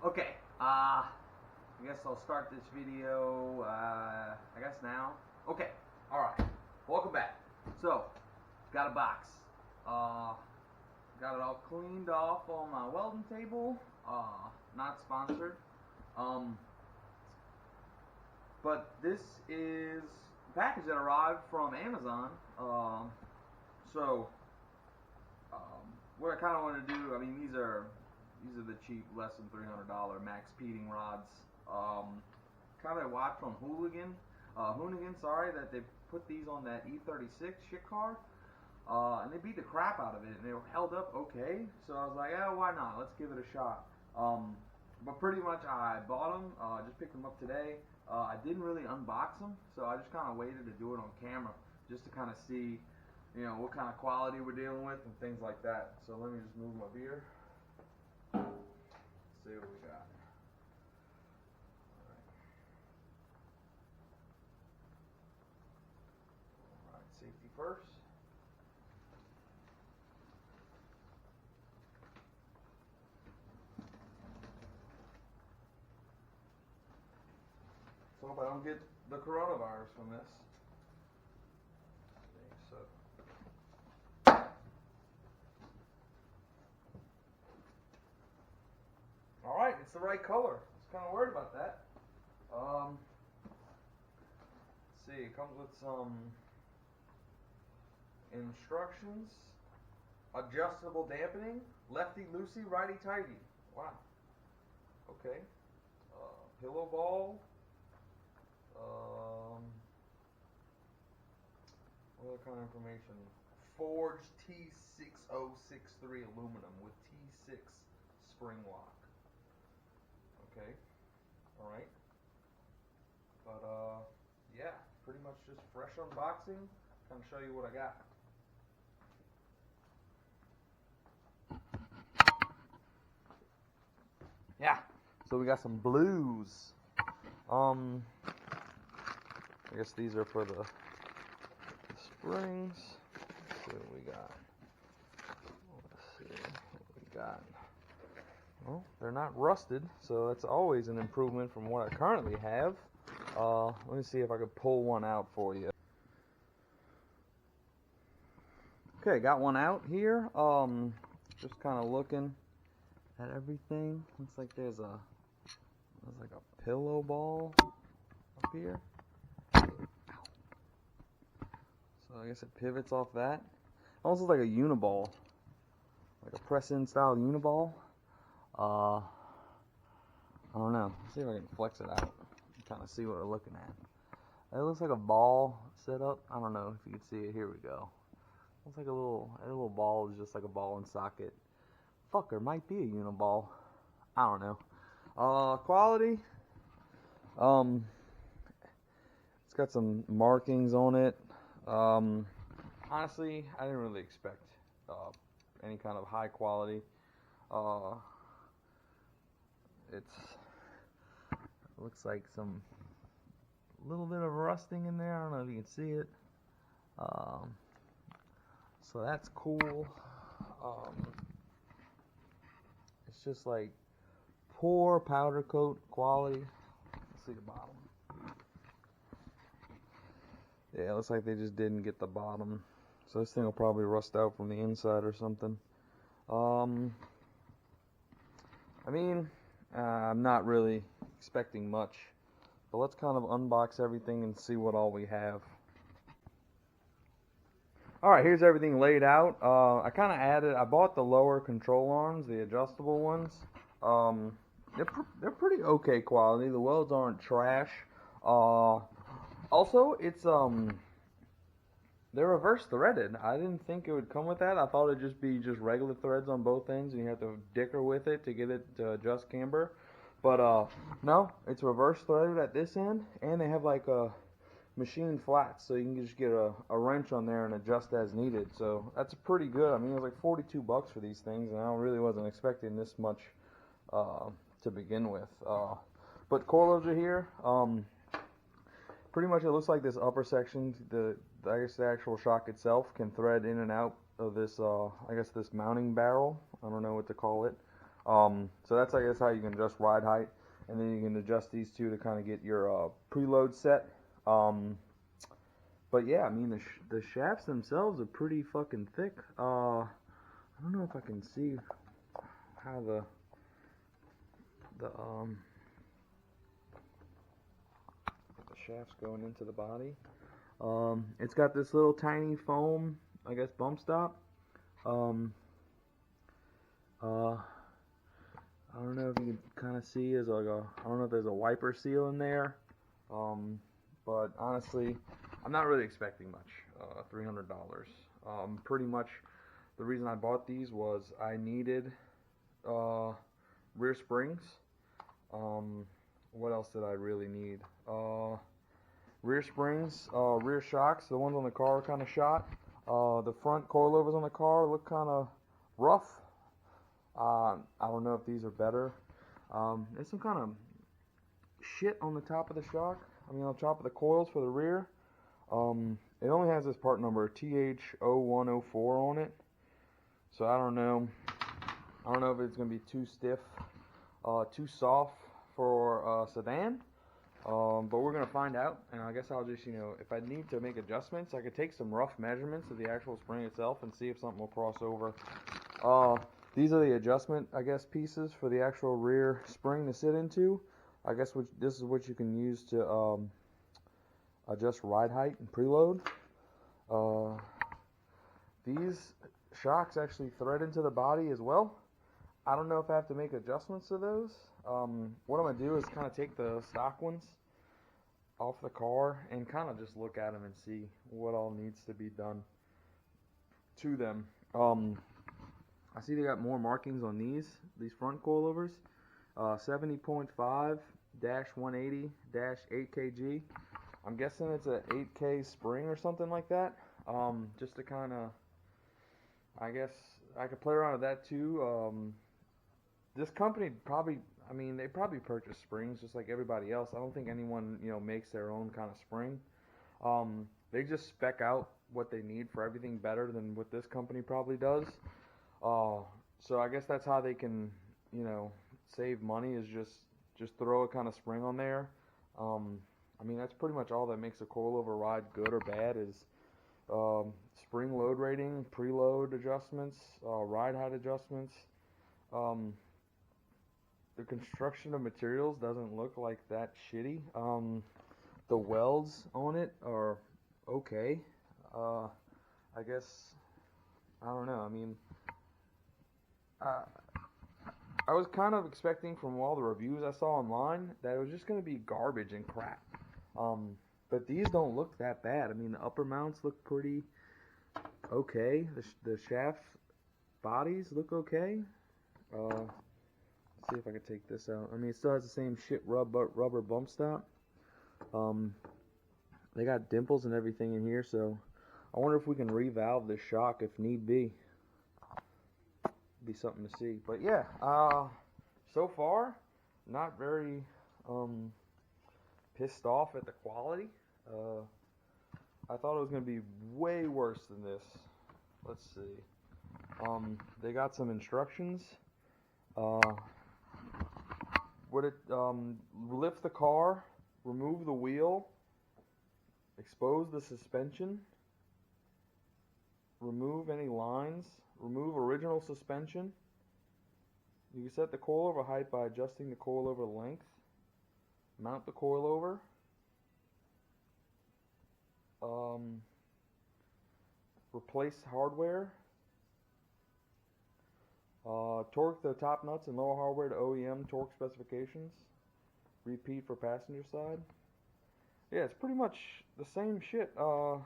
Okay, I guess I'll start this video, I guess now. Okay, alright, welcome back. So, got a box. Got it all cleaned off on my welding table. Not sponsored. But this is a package that arrived from Amazon. What I kind of want to do, I mean, these are the cheap, less than $300 max peating rods. Kind of watched on Hoonigan, that they put these on that E36 shit car, and they beat the crap out of it, and they were held up okay. So I was like, yeah, why not? Let's give it a shot. But pretty much I bought them, just picked them up today. I didn't really unbox them, so I just kind of waited to do it on camera, just to kind of see, you know, what kind of quality we're dealing with and things like that. So let me just move my beer. See what we got. Alright, safety first. So hope I don't get the coronavirus from this. So alright, it's the right color. I was kind of worried about that. Let's see, it comes with some instructions. Adjustable dampening. Lefty loosey, righty tighty. Wow. Okay. Pillow ball. What other kind of information? Forged T6063 aluminum with T6 spring lock. Okay. Alright. But, yeah. Pretty much just fresh unboxing. Kind of show you what I got. Yeah. So we got some blues. I guess these are for the springs. Let's see what we got. Well, they're not rusted, so that's always an improvement from what I currently have. Let me see if I could pull one out for you. Okay, got one out here. Just kind of looking at everything. Looks like there's a pillow ball up here. So I guess it pivots off that. Almost looks like a uniball, like a press-in style uniball. I don't know. Let's see if I can flex it out. Kind of see what we're looking at. It looks like a ball setup. I don't know if you can see it. Here we go. Looks like a little ball is just like a ball and socket. Fucker, might be a uniball. I don't know. Quality. It's got some markings on it. Honestly, I didn't really expect any kind of high quality. It looks like some little bit of rusting in there. I don't know if you can see it. So that's cool. It's just like poor powder coat quality. Let's see the bottom. Yeah, it looks like they just didn't get the bottom. So this thing will probably rust out from the inside or something. I mean, I'm not really expecting much. But let's kind of unbox everything and see what all we have. Alright, here's everything laid out. I kind of I bought the lower control arms, the adjustable ones. They're pretty okay quality. The welds aren't trash. Also, it's they're reverse threaded. I didn't think it would come with that. I thought it'd just be regular threads on both ends, and you have to dicker with it to get it to adjust camber. But no, it's reverse threaded at this end, and they have like a machine flats, so you can just get a wrench on there and adjust as needed. So that's pretty good. I mean, it was like $42 for these things, and I really wasn't expecting this much to begin with. But coilovers are here. Pretty much it looks like this upper section, I guess the actual shock itself can thread in and out of this, I guess this mounting barrel. I don't know what to call it. So that's, I guess, how you can adjust ride height, and then you can adjust these two to kind of get your preload set. But yeah, I mean, the shafts themselves are pretty fucking thick. I don't know if I can see how the shaft's going into the body. It's got this little tiny foam, I guess, bump stop. I don't know if you can kind of see, there's like I don't know if there's a wiper seal in there. But honestly, I'm not really expecting much. $300. Pretty much the reason I bought these was I needed rear springs. What else did I really need? Rear springs, rear shocks. The ones on the car are kind of shot. The front coilovers on the car look kind of rough. I don't know if these are better. There's some kind of shit on the top of the shock. I mean, on top of the coils for the rear. It only has this part number TH0104 on it. So I don't know. I don't know if it's going to be too stiff, too soft for sedan. But we're going to find out. And I guess I'll just, if I need to make adjustments, I could take some rough measurements of the actual spring itself and see if something will cross over. These are the adjustment, I guess, pieces for the actual rear spring to sit into. I guess this is what you can use to adjust ride height and preload. These shocks actually thread into the body as well. I don't know if I have to make adjustments to those. What I'm going to do is kind of take the stock ones off the car and kind of just look at them and see what all needs to be done to them. I see they got more markings on these front coilovers. 70.5-180-8kg. I'm guessing it's a 8K spring or something like that. Just to kind of, I guess I could play around with that too. This company probably, they probably purchase springs just like everybody else. I don't think anyone, makes their own kind of spring. They just spec out what they need for everything better than what this company probably does. So I guess that's how they can, save money, is just throw a kind of spring on there. That's pretty much all that makes a coilover ride good or bad is spring load rating, preload adjustments, ride height adjustments. The construction of materials doesn't look like that shitty. The welds on it are okay. I guess, I don't know. I was kind of expecting from all the reviews I saw online that it was just going to be garbage and crap. But these don't look that bad. The upper mounts look pretty okay. The shaft bodies look okay. Let's see if I can take this out. It still has the same shit rubber bump stop. They got dimples and everything in here, so I wonder if we can revalve this shock if need be. Be something to see. But yeah, so far not very pissed off at the quality. I thought it was going to be way worse than this. Let's see. They got some instructions. Lift the car, remove the wheel, expose the suspension, remove any lines, remove original suspension. You can set the coilover height by adjusting the coilover length. Mount the coilover. Replace hardware. Torque the top nuts and lower hardware to OEM torque specifications. Repeat for passenger side. Yeah, it's pretty much the same shit you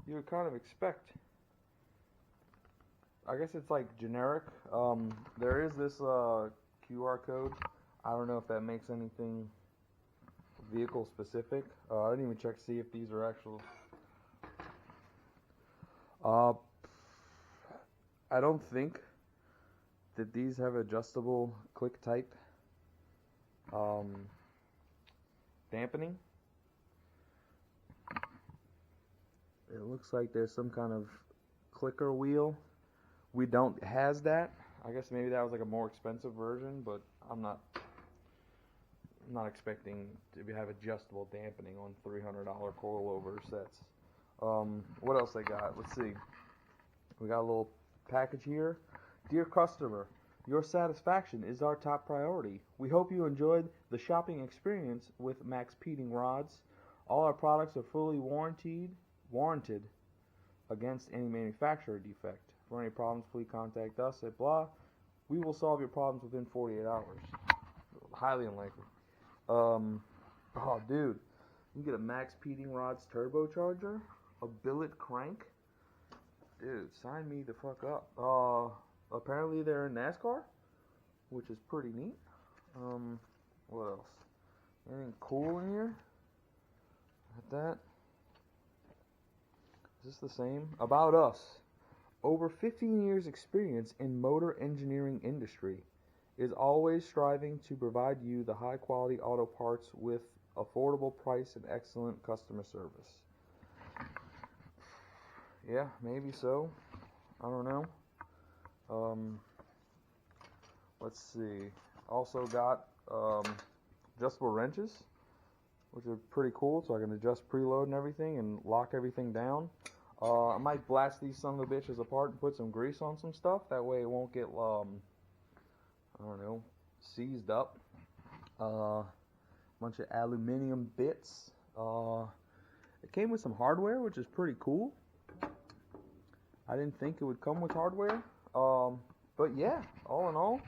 would kind of expect. I guess it's like generic. There is this QR code. I don't know if that makes anything vehicle specific. I didn't even check to see if these are actual. I don't think that these have adjustable click type dampening. It looks like there's some kind of clicker wheel. We don't has that. I guess maybe that was like a more expensive version, but I'm not expecting to have adjustable dampening on $300 coilover sets. What else they got? Let's see. We got a little package here. Dear customer, your satisfaction is our top priority. We hope you enjoyed the shopping experience with Max Peeting rods. All our products are fully warranted against any manufacturer defect. For any problems, please contact us at blah. We will solve your problems within 48 hours. Highly unlikely. Oh, dude. You get a Max Peeting rods turbocharger, a billet crank. Dude, sign me the fuck up. Apparently they're in NASCAR, which is pretty neat. What else? Anything cool in here? Like that. Is this the same? About us. Over 15 years experience in motor engineering industry. Is always striving to provide you the high quality auto parts with affordable price and excellent customer service. Yeah, maybe so. I don't know. Let's see. Also got adjustable wrenches, which are pretty cool, so I can adjust preload and everything and lock everything down. I might blast these son of a bitches apart and put some grease on some stuff. That way it won't get I don't know, seized up. Bunch of aluminum bits. It came with some hardware, which is pretty cool. I didn't think it would come with hardware. But yeah, all in all,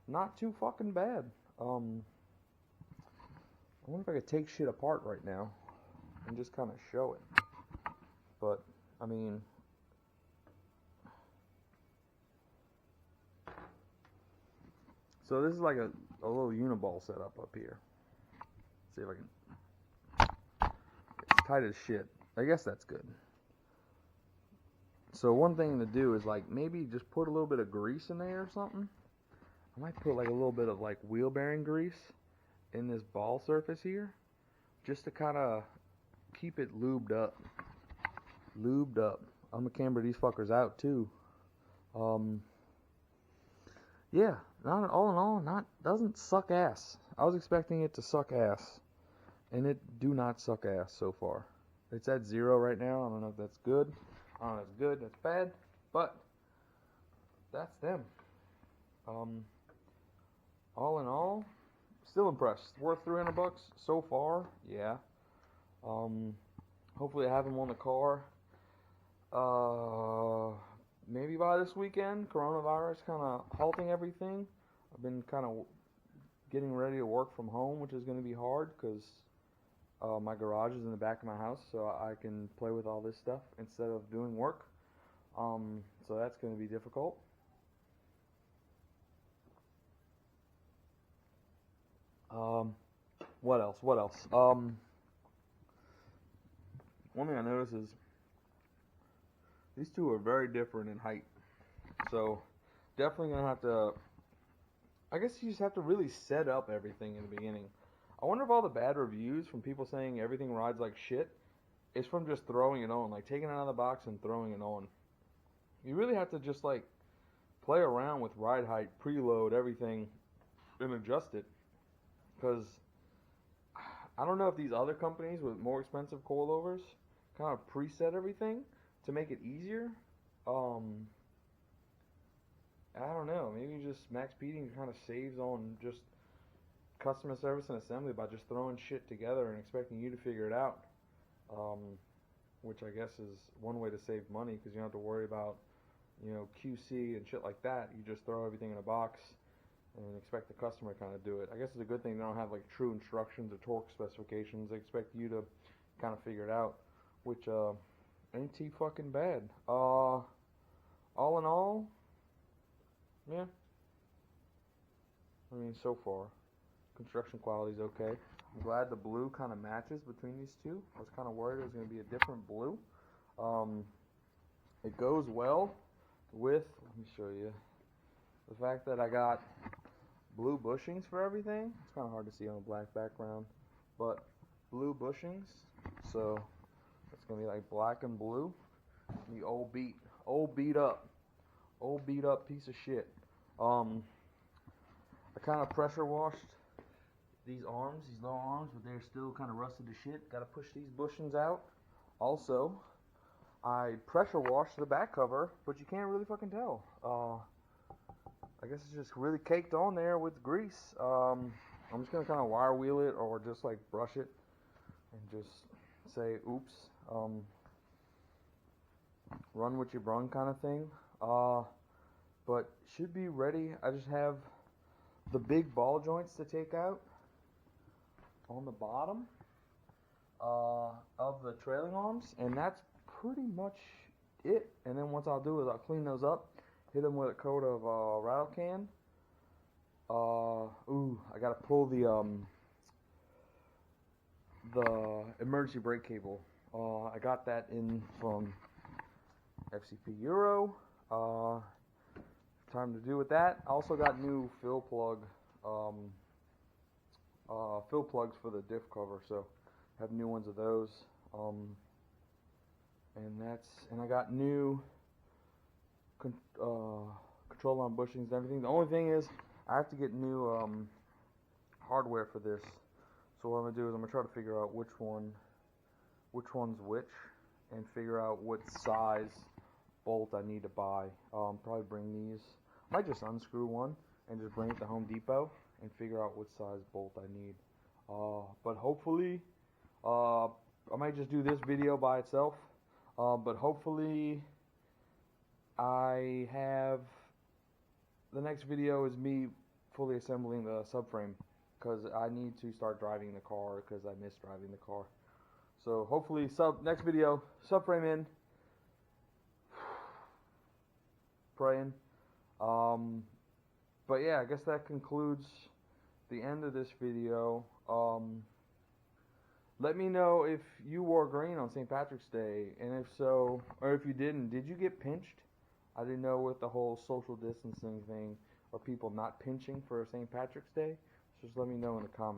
not too fucking bad. I wonder if I could take shit apart right now and just kind of show it. But, I mean, so this is like a little uniball setup up here. Let's see if I can. It's tight as shit. I guess that's good. So one thing to do is like maybe just put a little bit of grease in there or something. I might put like a little bit of like wheel bearing grease in this ball surface here, just to kind of keep it lubed up. I'm gonna camber these fuckers out too. Yeah, not all in all, doesn't suck ass. I was expecting it to suck ass, and it do not suck ass so far. It's at 0 right now. I don't know if that's good. I don't know if that's good, that's bad, but that's them. All in all, still impressed. Worth $300 so far, yeah. Hopefully I have them on the car. Maybe by this weekend. Coronavirus kind of halting everything. I've been kind of getting ready to work from home, which is going to be hard because my garage is in the back of my house, so I can play with all this stuff instead of doing work. So that's going to be difficult. What else? One thing I noticed is these two are very different in height. So definitely going to have to, I guess you just have to really set up everything in the beginning. I wonder if all the bad reviews from people saying everything rides like shit is from just throwing it on, like taking it out of the box and throwing it on. You really have to just like play around with ride height, preload, everything, and adjust it. Because I don't know if these other companies with more expensive coilovers kind of preset everything to make it easier. I don't know. Maybe just Max Peeting kind of saves on just customer service and assembly by just throwing shit together and expecting you to figure it out. Which I guess is one way to save money because you don't have to worry about, QC and shit like that. You just throw everything in a box and expect the customer to kind of do it. I guess it's a good thing they don't have like true instructions or torque specifications. They expect you to kind of figure it out, which ain't too fucking bad. All in all, yeah. I mean, so far, construction quality's okay. I'm glad the blue kind of matches between these two. I was kind of worried it was going to be a different blue. It goes well with, let me show you, the fact that I got blue bushings for everything. It's kind of hard to see on a black background, but blue bushings. So it's going to be like black and blue. The old beat up piece of shit. I kind of pressure washed these arms, these lower arms, but they're still kind of rusted to shit. Got to push these bushings out. Also, I pressure washed the back cover, but you can't really fucking tell. I guess it's just really caked on there with grease. I'm just gonna kind of wire wheel it or just like brush it and just say oops. Run what you brung kind of thing. But should be ready. I just have the big ball joints to take out on the bottom of the trailing arms, and that's pretty much it. And then once I'll do is I'll clean those up, hit them with a coat of rattle can. I gotta pull the emergency brake cable. I got that in from FCP Euro. Time to do with that. I also got new fill plugs for the diff cover, so I have new ones of those. And I got new control arm bushings and everything. The only thing is I have to get new hardware for this. So what I'm gonna do is I'm gonna try to figure out which one's which, and figure out what size bolt I need to buy. Probably bring these. I might just unscrew one and just bring it to Home Depot and figure out what size bolt I need. But hopefully, I might just do this video by itself. But hopefully, I have the next video is me fully assembling the subframe, because I need to start driving the car because I miss driving the car. So hopefully, next video, subframe in. Praying. But yeah, I guess that concludes the end of this video. Let me know if you wore green on St. Patrick's Day, and if so, or if you didn't, did you get pinched? I didn't know with the whole social distancing thing, are people not pinching for St. Patrick's Day? So just let me know in the comments.